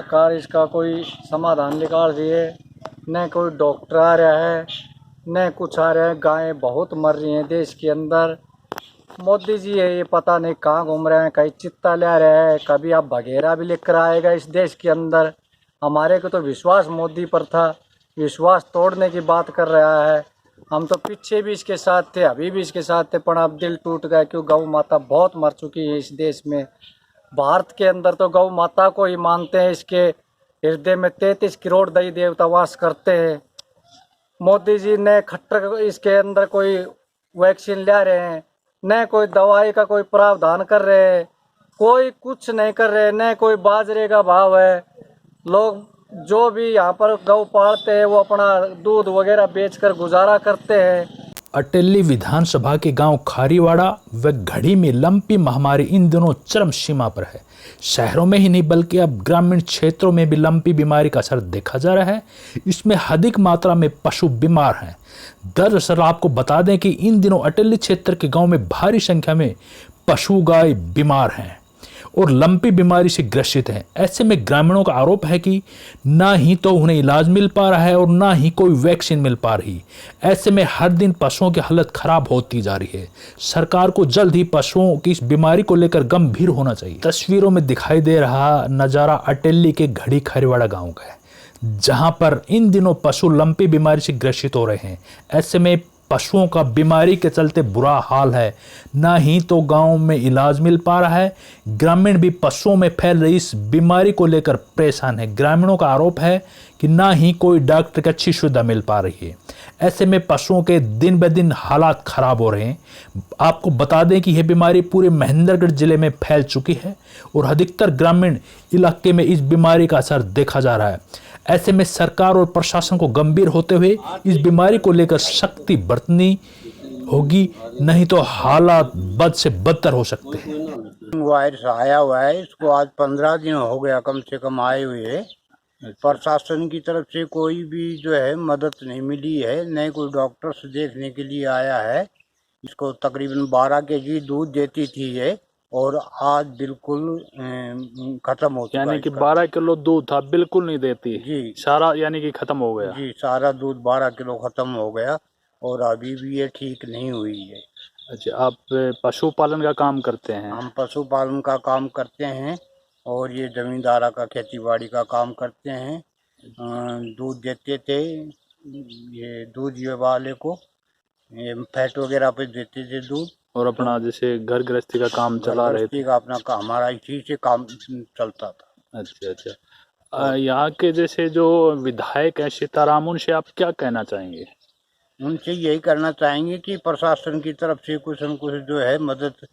सरकार इसका कोई समाधान निकाल रही है, न कोई डॉक्टर आ रहा है, न कुछ आ रहा है। गायें बहुत मर रही हैं देश के अंदर। मोदी जी है ये पता नहीं कहाँ घूम रहे हैं, कहीं चित्ता ले रहे हैं, कभी आप बघेरा भी लेकर आएगा इस देश के अंदर। हमारे को तो विश्वास मोदी पर था, विश्वास तोड़ने की बात कर रहा है। हम तो पीछे भी इसके साथ थे, अभी भी इसके साथ थे, पर अब दिल टूट गया क्यों गौ माता बहुत मर चुकी है इस देश में। भारत के अंदर तो गौ माता को ही मानते हैं, इसके हृदय में 33 करोड़ देवी देवता वास करते हैं। मोदी जी ने खट्टर इसके अंदर कोई वैक्सीन ले रहे हैं, न कोई दवाई का कोई प्रावधान कर रहे हैं, कोई कुछ नहीं कर रहे, न कोई बाजरे का भाव है। लोग जो भी यहाँ पर गौ पालते हैं वो अपना दूध वगैरह बेचकर गुजारा करते हैं। अटेली विधानसभा के गांव खारीवाड़ा व घड़ी में लंपी महामारी इन दिनों चरम सीमा पर है। शहरों में ही नहीं बल्कि अब ग्रामीण क्षेत्रों में भी लंपी बीमारी का असर देखा जा रहा है। इसमें अधिक मात्रा में पशु बीमार हैं। दरअसल आपको बता दें कि इन दिनों अटेली क्षेत्र के गांव में भारी संख्या में पशु गाय बीमार हैं और लंपी बीमारी से ग्रसित हैं। ऐसे में ग्रामीणों का आरोप है कि ना ही तो उन्हें इलाज मिल पा रहा है और ना ही कोई वैक्सीन मिल पा रही। ऐसे में हर दिन पशुओं की हालत खराब होती जा रही है। सरकार को जल्द ही पशुओं की इस बीमारी को लेकर गंभीर होना चाहिए। तस्वीरों में दिखाई दे रहा नज़ारा अटेली के घड़ी खारीवाड़ा गाँव का है, जहाँ पर इन दिनों पशु लंपी बीमारी से ग्रसित हो रहे हैं। ऐसे में पशुओं का बीमारी के चलते बुरा हाल है, ना ही तो गांव में इलाज मिल पा रहा है। ग्रामीण भी पशुओं में फैल रही इस बीमारी को लेकर परेशान है। ग्रामीणों का आरोप है कि ना ही कोई डॉक्टर की अच्छी सुविधा मिल पा रही है। ऐसे में पशुओं के दिन ब दिन हालात खराब हो रहे हैं। आपको बता दें कि यह बीमारी पूरे महेंद्रगढ़ जिले में फैल चुकी है और अधिकतर ग्रामीण इलाके में इस बीमारी का असर देखा जा रहा है। ऐसे में सरकार और प्रशासन को गंभीर होते हुए इस बीमारी को लेकर सख्ती बरतनी होगी, नहीं तो हालात बद से बदतर हो सकते हैं। वायरस आया हुआ है, इसको आज 15 दिन हो गया कम से कम आए हुए। प्रशासन की तरफ से कोई भी जो है मदद नहीं मिली है, न कोई डॉक्टर से देखने के लिए आया है। इसको तकरीबन 12 केजी दूध देती थी ये, और आज बिल्कुल खत्म हो चुका है। यानी कि 12 किलो दूध था, बिल्कुल नहीं देती जी, सारा यानी कि खत्म हो गया। जी सारा दूध 12 किलो खत्म हो गया और अभी भी ये ठीक नहीं हुई है। अच्छा, आप पशुपालन का काम करते हैं? हम पशुपालन का काम करते हैं और ये जमींदारा का खेती बाड़ी का काम करते हैं। दूध देते थे, ये दूध ये वाले को ये फैट वगैरह पे देते थे दूध, और अपना जैसे घर गृहस्थी का काम चला रहे थे? का अपना हमारा इसी से काम चलता था। अच्छा अच्छा। यहाँ के जैसे जो विधायक हैं सीताराम, उनसे आप क्या कहना चाहेंगे? उनसे यही करना चाहेंगे कि प्रशासन की तरफ से कुछ न कुछ जो है मदद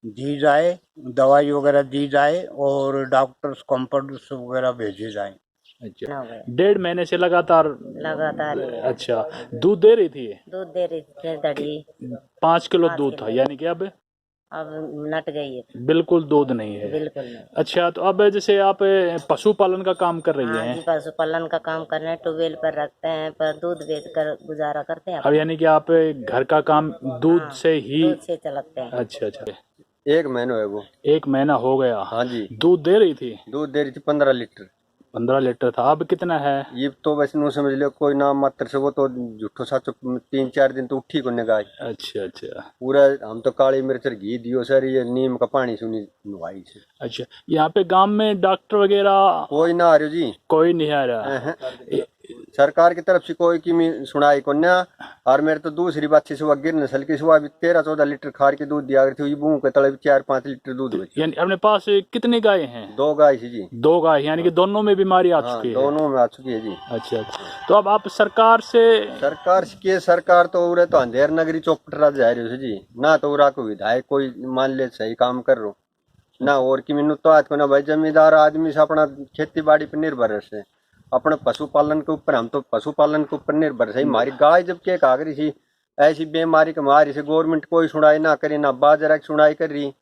दी जाए, दवाई वगैरह दी जाए और डॉक्टर्स कंपाउंडर्स वगैरह भेजे जाए। अच्छा, 1.5 महीने से लगातार? अच्छा, दूध दे रही थी? दूध दे रही थी दड़ी 5 किलो दूध था, यानी कि अब नट गई है, बिल्कुल दूध नहीं है। बिल्कुल नहीं। अच्छा, तो अब जैसे आप पशुपालन का काम कर रही हैं? जी, पशुपालन का काम कर रहे हैं, ट्यूबवेल पर रखते हैं, पर दूध बेचकर गुजारा करते हैं। अब यानी कि आप घर का काम दूध से ही? दूध से चलाते हैं। अच्छा अच्छा। 1 महीना है वो। 1 महीना हो गया? हाँ जी। दूध दे रही थी? दूध दे रही थी 15 लीटर। 15 लीटर था, अब कितना है? ये तो बस नो समझ लो कोई नाम मात्र से, वो तो झूठो साचो 3-4 दिन तो उठी को गाय। अच्छा अच्छा। पूरा हम तो काली मिर्च घी दियो सर, ये नीम का पानी सुनी नुआई से। अच्छा, यहाँ पे गांव में डॉक्टर वगैरह कोई ना आ रही जी? कोई नहीं आ रहा। सरकार की तरफ से कोई की सुनाई को ना। और मेरे तो दूसरी बात से गिर नस्ल की सुबह भी 13-14 लीटर खार के दूध दिया करती हुई, के तले 4-5 लीटर दूध बची। यानी अपने पास कितनी गाय हैं? 2 गाय थी जी। 2 गाय, यानी कि दोनों में बीमारी आ चुकी है? दोनों में आ चुकी है जी। अच्छा अच्छा। तो अब आप सरकार तो उरे तो अंधेर नगरी चौपट जा रही है जी ना, तो उरा को विधायक कोई मान ले सही काम कर रो ना, और की मिनू तो आज को ना भाई जमींदार आदमी से अपना खेती बाड़ी पर निर्भर है, अपने पशुपालन के ऊपर। हम तो पशुपालन के ऊपर निर्भर है। हमारी गाय जब के कागरी थी ऐसी बीमारी कमारी से गवर्नमेंट कोई सुनाई ना करी, ना बाजरा की सुनाई कर रही।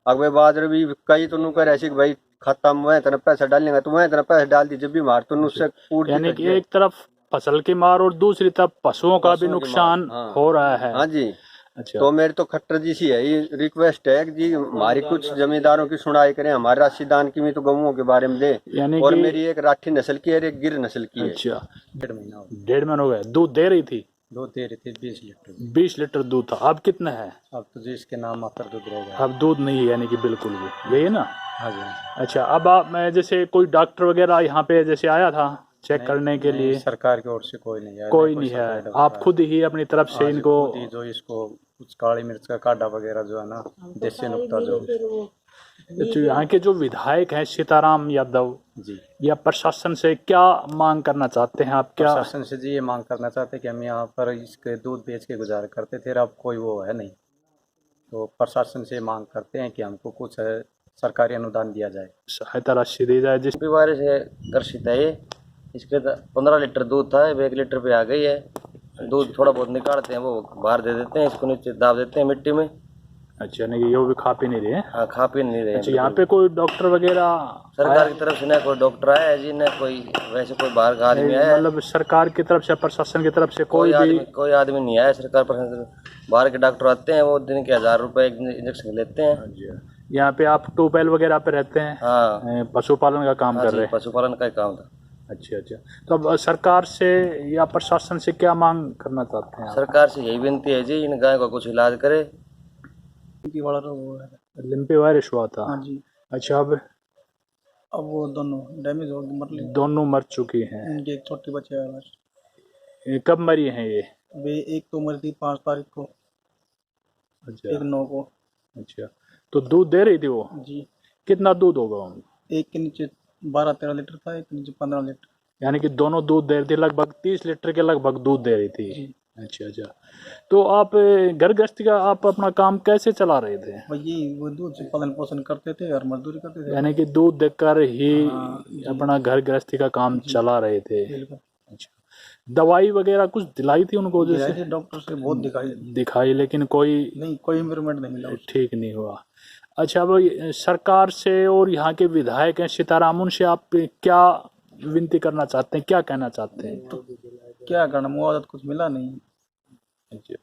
अब बाजरा भी कई तो कर ऐसी भाई खाता में इतना पैसा डालेंगे तो वह इतना पैसा डाल दी, जब भी मार तो उससे पूरी। यानी कि एक तरफ फसल की मार और दूसरी तरफ पशुओं का भी नुकसान हो रहा है। हाँ जी। अच्छा। तो मेरी तो खट्टर जी सी है ये रिक्वेस्ट है कि जी हमारी कुछ जमींदारों की सुनाई करें, हमारे राशि दान की भी तो गऊओं के बारे में दे। यानी और कि मेरी एक राठी नस्ल की है और एक गिर नस्ल की है। अच्छा 1.5 महीना हो गया। 1.5 महीने हो गए, दूध दे रही थी? दूध दे रही थी 20 लीटर। 20 लीटर दूध था, अब कितना है? अब तो जिसके नाम मात्र दूध रहेगा। अब दूध नहीं है यानी कि बिल्कुल भी, यही है ना? हाँ जी, हाँ जी। अच्छा, अब आप मैं जैसे कोई डॉक्टर वगैरह यहाँ पे जैसे आया था चेक करने के लिए? सरकार की ओर से कोई नहीं है। कोई नहीं है, आप खुद ही अपनी तरफ से इनको? खुद ही जो इसको कुछ काली मिर्च का काढ़ा वगैरह जो है ना, देसी नुक्ता जो तो यहाँ के जो विधायक हैं सीताराम यादव जी, या प्रशासन से क्या मांग करना चाहते हैं आप? क्या प्रशासन से जी ये मांग करना चाहते हैं कि हम यहाँ पर इसके दूध बेच के गुजारा करते थे, अब कोई वो है नहीं, तो प्रशासन से मांग करते हैं कि हमको कुछ सरकारी अनुदान दिया जाए, सहायता राशि दी जाए? जिस बीमारी से ग्रसित है ये। इसके 15 लीटर दूध था, अब 1 लीटर पे आ गई है। दूध थोड़ा बहुत निकालते हैं, वो बाहर दे देते हैं, इसको नीचे दाब देते हैं मिट्टी में। अच्छा, नहीं ये वो भी खा पी नहीं रहे हैं? हाँ, खा पी नहीं रहे। अच्छा, यहाँ पे कोई डॉक्टर वगैरह सरकार की तरफ से ना कोई डॉक्टर आया है जी, ना कोई वैसे कोई बाहर का आदमी आया है। मतलब सरकार की तरफ से प्रशासन की तरफ से कोई कोई आदमी नहीं आया सरकार पर। बाहर के डॉक्टर आते हैं, वो दिन के 1000 रुपए इंजेक्शन लेते हैं। यहाँ पे आप ट्यूबवेल वगैरह पे रहते हैं? हाँ, पशुपालन का काम कर रहे हैं? पशुपालन का ही काम था। अच्छा अच्छा, तो अब सरकार से या प्रशासन से क्या मांग करना चाहते हैं आप? सरकार से यही विनती है जी, इन गाय का कुछ इलाज करे। लिम्पी वायरस हुआ था? हाँ जी। अच्छा, अब वो दोनों डैमेज हो गए, मतलब दोनों मर चुकी हैं? उनकी एक छोटी बच्ची है बस। ये कब मरी हैं ये? वे एक तो मरी थी 5 तारीख को, अच्छा एक 9 को। अच्छा, तो दूध दे रही थी वो? जी, कितना दूध होगा उन? एक के नीचे 12-13 लीटर था, एक के नीचे 15 लीटर। यानी कि दोनों दूध दे रही थी, लगभग 30 लीटर के लगभग दूध दे रही थी। अच्छा अच्छा, तो आप घर गृहस्थी का आप अपना काम कैसे चला रहे थे? वो दूध से पालन पोषण करते थे और मजदूरी करते थे। यानी कि दूध देकर ही अपना घर गृहस्थी का काम चला रहे थे? बिल्कुल। अच्छा, दवाई वगैरह कुछ दिलाई थी उनको? जैसे डॉक्टर से बहुत दिखाई, लेकिन कोई इम्प्रूवमेंट नहीं मिला। ठीक नहीं हुआ। अच्छा, अब सरकार से और यहाँ के विधायक हैं सीताराम, उनसे आप क्या विनती करना चाहते हैं, क्या कहना चाहते हैं? तो क्या करना, मुआवजा कुछ मिला नहीं। अच्छा,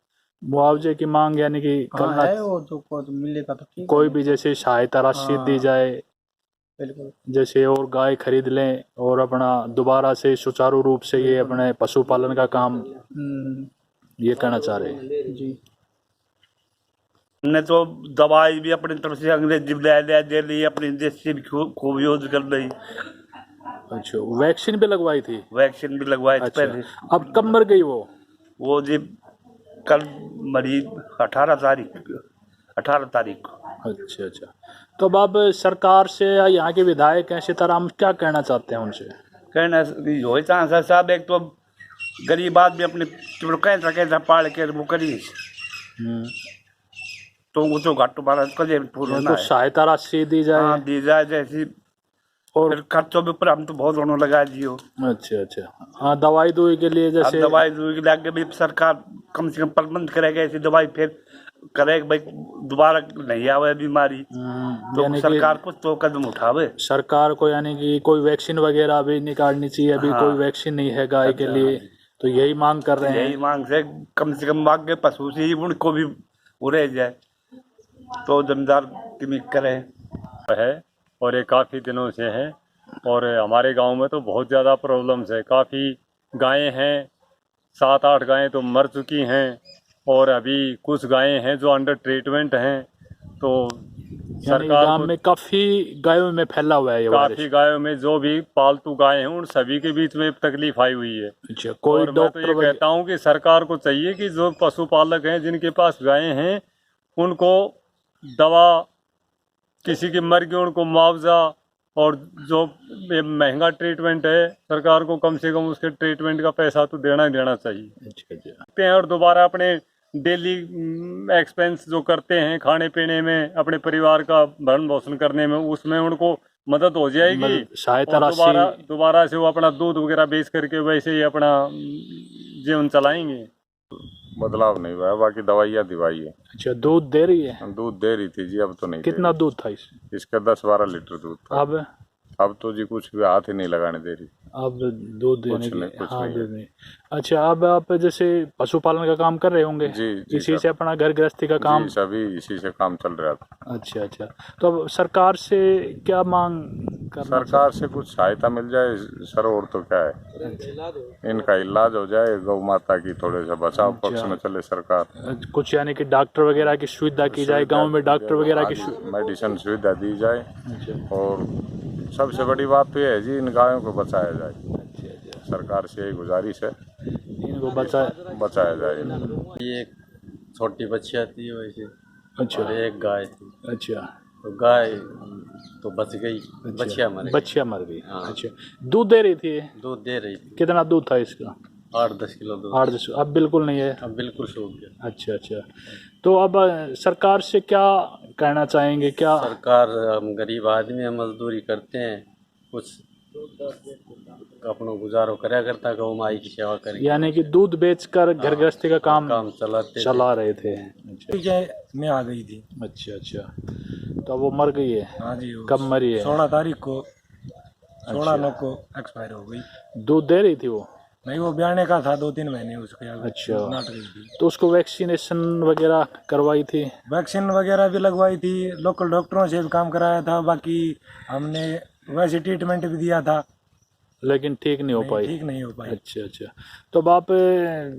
मुआवजे की मांग यानी कि करना है, वो जो मिलेगा तो ठीक। कोई भी जैसे सहायता राशि दी जाए, बिल्कुल। जैसे और गाय खरीद लें और अपना दोबारा से सुचारू रूप से ये अपने पशुपालन का काम, ये कहना चाह रहे हैं जी। हमने तो दवाई भी अपनी तरफ से अंग्रेजी ले ली, अपनी देसी भी खूब यूज कर ली। अच्छा, वैक्सीन भी लगवाई थी? वैक्सीन भी लगवाई थी अच्छा, पहले। अब कब मर गई वो जी कल मरी 18 तारीख को। अच्छा अच्छा, तो अब आप सरकार से या यहाँ के विधायक हैं सीताराम, क्या कहना चाहते हैं उनसे? कहना हो साहब, एक तो गरीब आदमी अपने कैसा पाल के वो करी, तो वो तो घाटू मारा तो सहायता राशि दी जाए? हाँ, दी जाए जैसी, और खर्चों पे हम तो बहुत दोनों लगा दियो। अच्छा अच्छा, हाँ, दवाई दुई के लिए जैसे दवाई दुई के लिए भी सरकार कम से कम प्रबंध करेगा, ऐसी दवाई फिर करेगा भाई, दोबारा नहीं आवे बीमारी, तो सरकार कुछ तो कदम उठावे। सरकार को यानी कि कोई वैक्सीन वगैरह भी निकालनी चाहिए, अभी कोई वैक्सीन नहीं है गाय के लिए, तो यही मांग कर रहे हैं। यही मांग से कम मांग के पशु से ही उनको भी उड़े जाए, तो जमींदार की करे है, और ये काफ़ी दिनों से है। और हमारे गांव में तो बहुत ज़्यादा प्रॉब्लम्स है, काफ़ी गायें हैं, 7-8 गायें तो मर चुकी हैं, और अभी कुछ गायें हैं जो अंडर ट्रीटमेंट हैं। तो सरकार गांव में काफ़ी गायों में फैला हुआ है ये वायरस? काफ़ी गायों में जो भी पालतू गायें हैं उन सभी के बीच में तकलीफ आई हुई है। अच्छा, कोई मैं तो ये कहता हूँ कि सरकार को चाहिए कि जो पशुपालक हैं जिनके पास गायें हैं उनको दवा, किसी की मर गई उनको मुआवजा, और जो महंगा ट्रीटमेंट है सरकार को कम से कम उसके ट्रीटमेंट का पैसा तो देना ही देना चाहिए। अच्छा। और दोबारा अपने डेली एक्सपेंस जो करते हैं खाने पीने में, अपने परिवार का भरण पोषण करने में, उसमें उनको मदद हो जाएगी, सहायता राशि दोबारा से वो अपना दूध वगैरह बेच करके वैसे ही अपना जीवन चलाएंगे। बदलाव नहीं हुआ है, बाकी दवाइयाँ दिवाई है। अच्छा, दूध दे रही है? दूध दे रही थी जी, अब तो नहीं। कितना दूध था इसका 10-12 लीटर दूध था। अब अब तो जी कुछ भी हाथ ही नहीं लगाने दे रही। अब दूध देने कुछ नहीं, के कुछ हाँ नहीं है। दूध नहीं। अच्छा, अब आप जैसे पशुपालन का काम कर रहे होंगे, जी इसी से अपना घर गृहस्थी का काम। जी सभी इसी से काम चल रहा था। अच्छा अच्छा, तो अब सरकार से क्या मांग करना सरकार से कुछ सहायता मिल जाए सर, और तो क्या है, इनका इलाज हो जाए, गौ माता की थोड़े से बचाव पक्ष में चले सरकार। चाहिए? कुछ यानी कि डॉक्टर वगैरह की सुविधा की जाए, गांव में डॉक्टर वगैरह की मेडिसिन सुविधा दी जाए, अच्छा और सबसे बड़ी बात तो ये है जी, इन गायों को बचाया जाए। अच्छा, सरकार से यही गुजारिश है, इनको बचा। बचाया जाए इन्हें। ये एक छोटी बच्ची आती है वैसे, अच्छा और एक गाय थी, अच्छा, तो गाय तो बच गई, बच्चियाँ मर गई। बच्चियाँ मर गई। हाँ। अच्छा, दूध दे रही थी? दूध दे रही थी, कितना दूध था इसका? 8-10 किलो दूध। 8-10। अब बिल्कुल नहीं है? अब बिल्कुल सूख गया। अच्छा अच्छा, तो अब सरकार से क्या कहना चाहेंगे? क्या सरकार, हम गरीब आदमी हैं, मजदूरी करते हैं, कुछ अपना गुजारो करया करता, गौ माई की सेवा करके यानी कि दूध बेचकर घर गृहस्थी का काम चलाते थे। चला रहे थे? अच्छा में आ गई थी। अच्छा अच्छा, तो वो मर गई है? हाँ जी, कब मरी है? 16 तारीख को, 16/9 को एक्सपायर हो गई। दूध दे रही थी वो? नहीं, वो ब्याने का था, 2-3 महीने उसके आगे अच्छा, नाट गई थी। तो उसको वैक्सीनेशन वगैरह करवाई थी? वैक्सीन वगैरह भी लगवाई थी, लोकल डॉक्टरों से भी काम कराया था, बाकी हमने वैसे ट्रीटमेंट भी दिया था, लेकिन ठीक नहीं हो पाई? ठीक नहीं हो पाई। अच्छा अच्छा, तो अब आप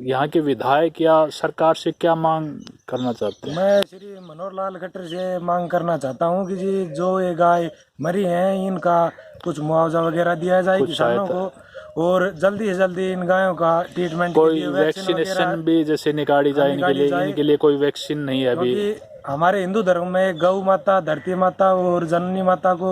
यहाँ के विधायक या सरकार से क्या मांग करना चाहते हैं? मैं श्री मनोहर लाल खट्टर से मांग करना चाहता हूँ कि जी जो ये गाय मरी हैं, इनका कुछ मुआवजा वगैरह दिया जाए कुछ किसानों को, और जल्दी से जल्दी इन गायों का ट्रीटमेंट, कोई वैक्सीनेशन भी जैसे निकाली जाए इनके लिए? इनके लिए कोई वैक्सीन नहीं है अभी? क्योंकि हमारे हिंदू धर्म में गौ माता, धरती माता और जननी माता को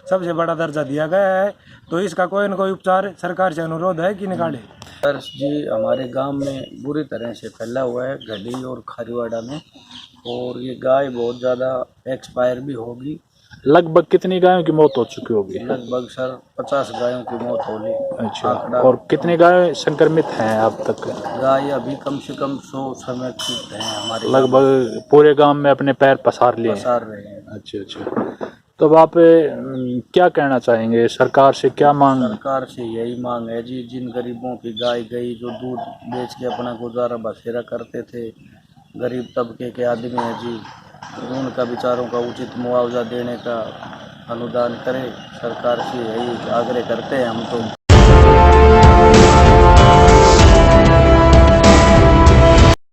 सबसे बड़ा दर्जा दिया गया है, तो इसका कोई न कोई उपचार सरकार से अनुरोध है कि निकाले। सर जी, हमारे गांव में बुरी तरह से फैला हुआ है घड़ी और खारीवाड़ा में, और ये गाय बहुत ज़्यादा एक्सपायर भी होगी। लगभग कितनी गायों की मौत हो चुकी होगी? लगभग सर 50 गायों की मौत होगी। अच्छा, और कितनी गाय संक्रमित हैं अब तक? गाय अभी कम से कम 100 संक्रमित हैं हमारे, लगभग पूरे गांव में अपने पैर पसार लिए? पसार रहे हैं। अच्छा अच्छा, तो अब आप क्या कहना चाहेंगे? सरकार से क्या मांग? सरकार से यही मांग है जी, जिन गरीबों की गाय गई, जो दूध बेच के अपना गुजारा बसेरा करते थे, गरीब तबके के आदमी हैं जी, उनका बेचारों का उचित मुआवजा देने का अनुदान करें। सरकार से यही आग्रह करते हैं हम तो।